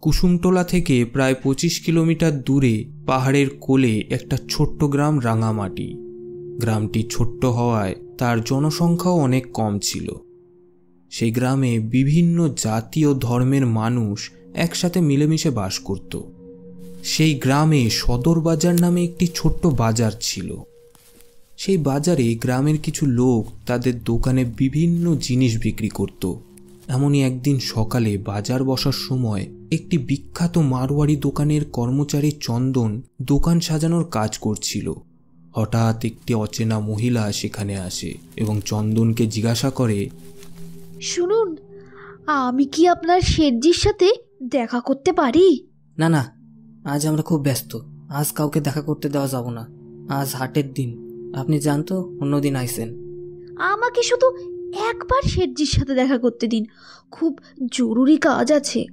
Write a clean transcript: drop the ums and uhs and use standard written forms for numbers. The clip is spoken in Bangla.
কুসুমটোলা থেকে প্রায় 25 কিলোমিটার দূরে পাহাড়ের কোলে একটা ছোট্ট গ্রাম রাঙামাটি। গ্রামটি ছোট্ট হওয়ায় তার জনসংখ্যাও অনেক কম ছিল। সেই গ্রামে বিভিন্ন জাতি ও ধর্মের মানুষ একসাথে মিলেমিশে বাস করত। সেই গ্রামে সদর বাজার নামে একটি ছোট্ট বাজার ছিল। সেই বাজারে গ্রামের কিছু লোক তাদের দোকানে বিভিন্ন জিনিস বিক্রি করত। এমনই একদিন সকালে বাজার বসার সময় একটি বিখ্যাত মারোয়ারি দোকানের কর্মচারী চন্দন দোকান সাজানোর কাজ করছিল। হঠাৎ একটি অচেনা মহিলা সেখানে আসে এবং চন্দনকে জিজ্ঞাসা করে, শুনুন, আমি কি আপনার শেঠজির সাথে দেখা করতে পারি? না না, আজ আমরা খুব ব্যস্ত, আজ কাউকে দেখা করতে দেওয়া যাব না। আজ হাটের দিন, আপনি যান তো, অন্যদিন আইসেন। আমাকে শুধু একবার শেঠজির সাথে দেখা করতে দিন, খুব জরুরি কাজ আছে।